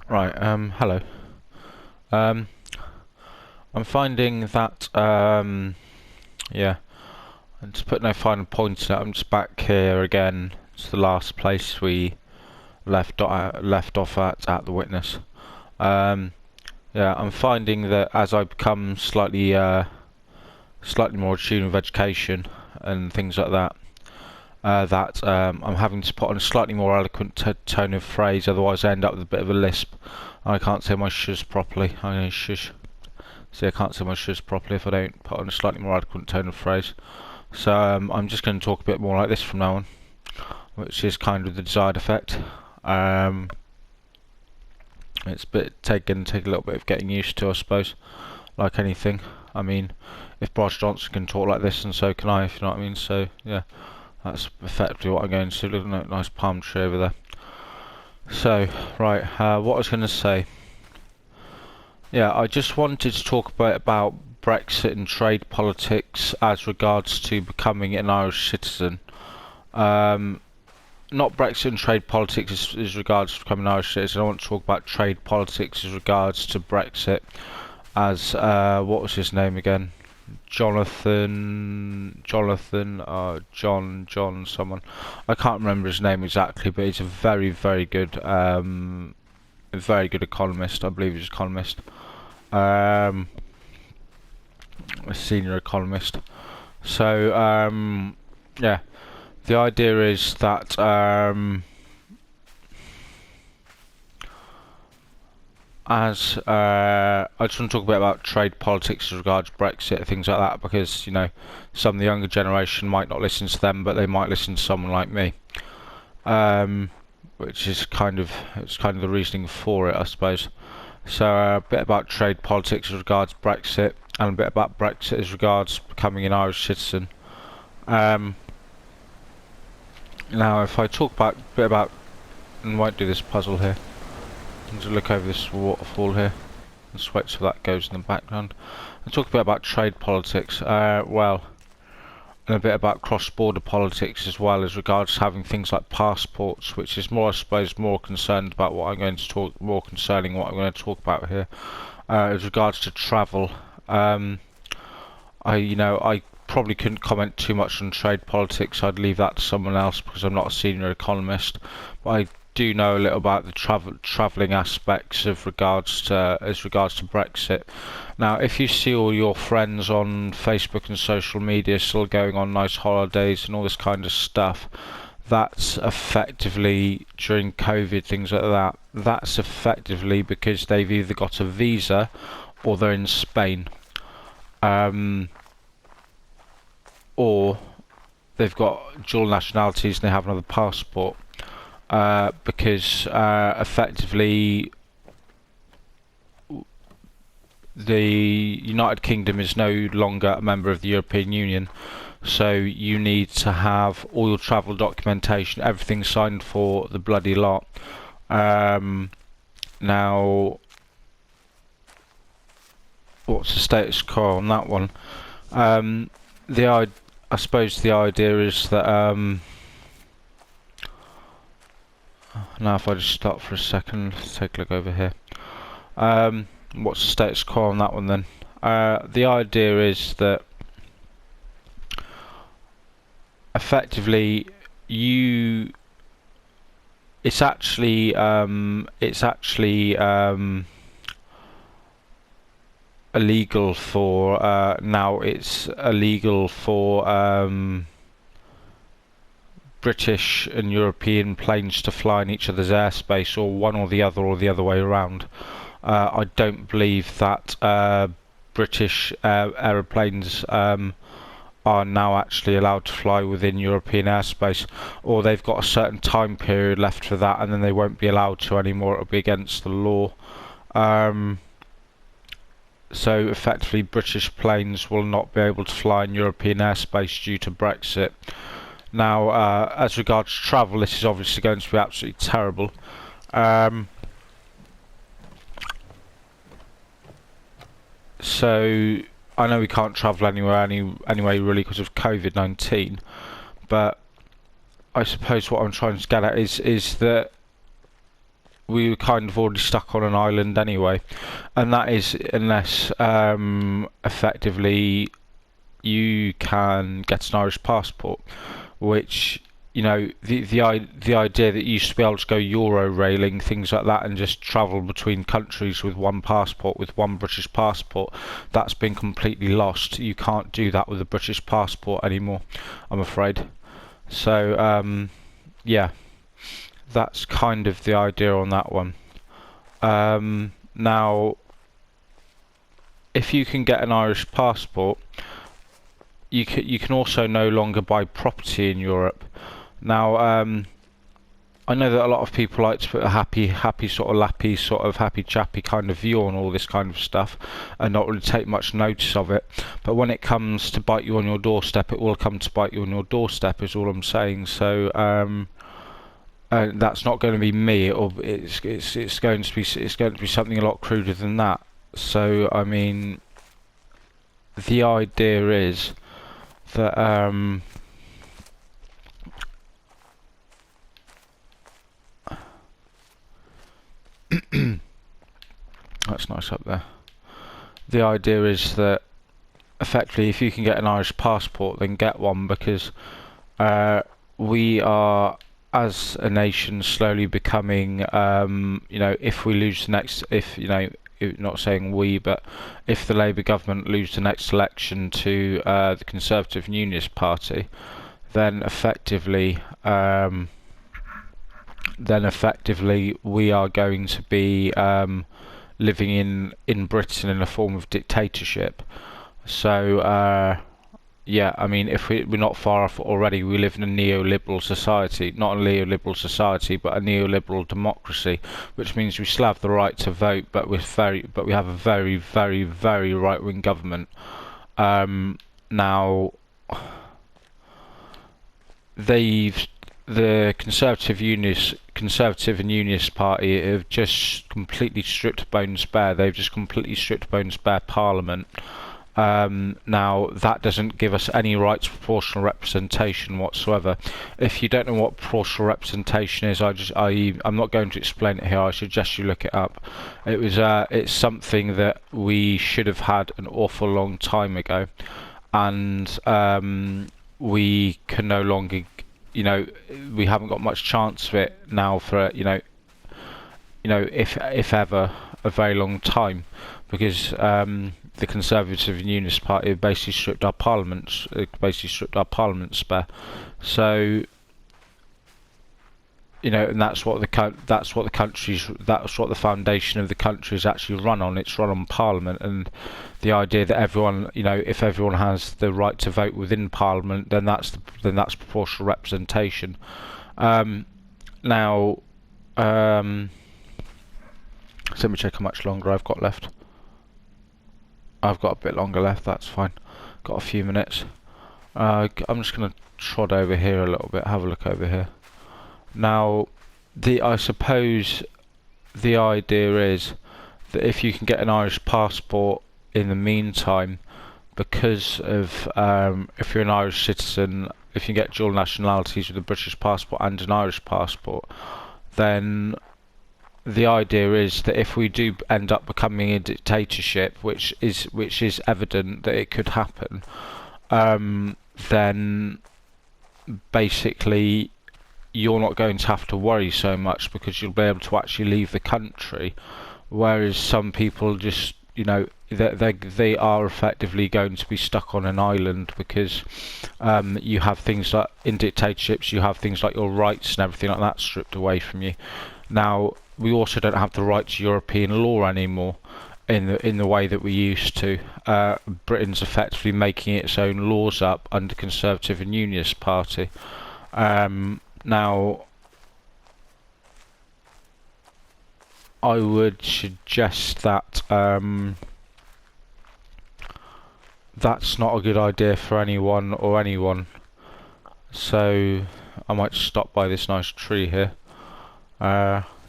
Right, hello. Um, I'm finding that, yeah, and to put no final point in it, I'm just back here again. It's the last place we left off at the Witness. Um, yeah, I'm finding that as I become slightly more attuned with education and things like that, I'm having to put on a slightly more eloquent tone of phrase, otherwise I end up with a bit of a lisp. I can't say my sh's properly. I'm going to shush. See, I can't say my sh's properly if I don't put on a slightly more eloquent tone of phrase. So I'm just going to talk a bit more like this from now on, which is kind of the desired effect. Um, it's going to take a little bit of getting used to, I suppose. Like anything, I mean, if Boris Johnson can talk like this, and so can I, if you know what I mean. So yeah, that's effectively what I'm going to do. Look at that nice palm tree over there. So right, what I was going to say. Yeah, I just wanted to talk a bit about Brexit and trade politics as regards to becoming an Irish citizen. Um, Not Brexit and trade politics as regards to becoming an Irish citizen. I want to talk about trade politics as regards to Brexit. As what was his name again? John, someone. I can't remember his name exactly, but he's a very good economist. I believe he's an economist. A senior economist. So yeah, the idea is that as I just want to talk a bit about trade politics as regards Brexit, things like that, because some of the younger generation might not listen to them, but they might listen to someone like me. Which is kind of the reasoning for it, I suppose. So a bit about trade politics as regards Brexit, and a bit about Brexit as regards becoming an Irish citizen. Now, if I talk about a bit about, and won't do this puzzle here. I'm just look over this waterfall here, and sweat so that goes in the background. And talk a bit about trade politics. Well, and a bit about cross-border politics as well, as regards to having things like passports, which is more, I suppose, more concerned about what I'm going to talk, more concerning what I'm going to talk about here. As regards to travel, I probably couldn't comment too much on trade politics. I'd leave that to someone else because I'm not a senior economist. But I do know a little about the travelling aspects of as regards to Brexit. Now, if you see all your friends on Facebook and social media still going on nice holidays and all this kind of stuff, that's effectively during COVID, things like that. That's effectively because they've either got a visa or they're in Spain. Or they've got dual nationalities and they have another passport. Because effectively the United Kingdom is no longer a member of the European Union, so you need to have all your travel documentation, everything signed for the bloody lot. Now, what's the status quo on that one? I suppose the idea is that now if I just stop for a second, let's take a look over here. What's the status quo on that one then? The idea is that effectively it's actually illegal for now. It's illegal for British and European planes to fly in each other's airspace, or one or the other way around. I don't believe that British aeroplanes are now actually allowed to fly within European airspace, or they've got a certain time period left for that, and then they won't be allowed to anymore. It'll be against the law. So effectively, British planes will not be able to fly in European airspace due to Brexit. Now, as regards to travel, this is obviously going to be absolutely terrible. So I know we can't travel anywhere anyway really because of COVID-19, but I suppose what I'm trying to get at is that we were kind of already stuck on an island anyway, and that is unless effectively you can get an Irish passport, which, you know, the idea that you used to be able to go Euro railing, things like that, and just travel between countries with one passport, with one British passport, that's been completely lost. You can't do that with a British passport anymore, I'm afraid. So yeah, that's kind of the idea on that one. Now, if you can get an Irish passport, you can also no longer buy property in Europe. Now, I know that a lot of people like to put a happy sort of lappy, sort of happy chappy kind of view on all this kind of stuff, and not really take much notice of it. But when it comes to bite you on your doorstep, it will come to bite you on your doorstep. Is all I'm saying. So that's not going to be me. It's going to be something a lot cruder than that. So I mean, the idea is that that's nice up there. The idea is that effectively, if you can get an Irish passport, then get one, because we are, as a nation, slowly becoming, you know, if we lose the next, if, you know, not saying we, but if the Labour government lose the next election to the Conservative and Unionist Party, then effectively we are going to be living in Britain in a form of dictatorship. So yeah, I mean, if we're not far off already, we live in a neoliberal society. Not a neoliberal society, but a neoliberal democracy, which means we still have the right to vote, but we have a very, very, very right-wing government. Now, the Conservative and Unionist Party have just completely stripped bones bare. They've just completely stripped bones bare Parliament. Now, that doesn't give us any right to proportional representation whatsoever. If you don't know what proportional representation is, I'm not going to explain it here. I suggest you look it up. It's something that we should have had an awful long time ago, and we can no longer, you know, we haven't got much chance of it now for, you know, if ever, a very long time, because the Conservative and Unionist Party have basically stripped our parliaments, bare. So, you know, and that's what the foundation of the country is actually run on. It's run on Parliament, and the idea that everyone, you know, if everyone has the right to vote within Parliament, then that's proportional representation. Now, so let me check how much longer I've got left. I've got a bit longer left, that's fine. Got a few minutes. I'm just going to trot over here a little bit, have a look over here. Now, I suppose the idea is that if you can get an Irish passport in the meantime, because of, if you're an Irish citizen, if you get dual nationalities with a British passport and an Irish passport, then the idea is that if we do end up becoming a dictatorship, which is evident that it could happen, then basically you're not going to have to worry so much, because you'll be able to actually leave the country, whereas some people just, you know, they are effectively going to be stuck on an island, because you have things like, in dictatorships, you have things like your rights and everything like that stripped away from you. Now, we also don't have the right to European law anymore in the way that we used to. Britain's effectively making its own laws up under Conservative and Unionist Party. Now, I would suggest that that's not a good idea for anyone. So I might stop by this nice tree here.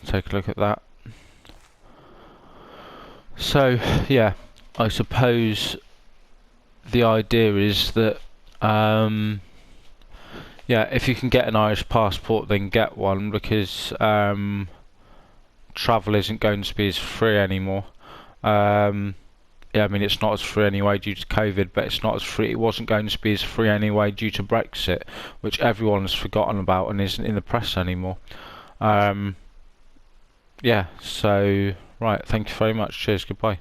Take a look at that. So yeah, I suppose the idea is that yeah, if you can get an Irish passport, then get one, because travel isn't going to be as free anymore. Yeah, I mean it's not as free anyway due to COVID, but it's not as free. It wasn't going to be as free anyway due to Brexit, which everyone's forgotten about and isn't in the press anymore. Yeah, so right, thank you very much. Cheers, goodbye.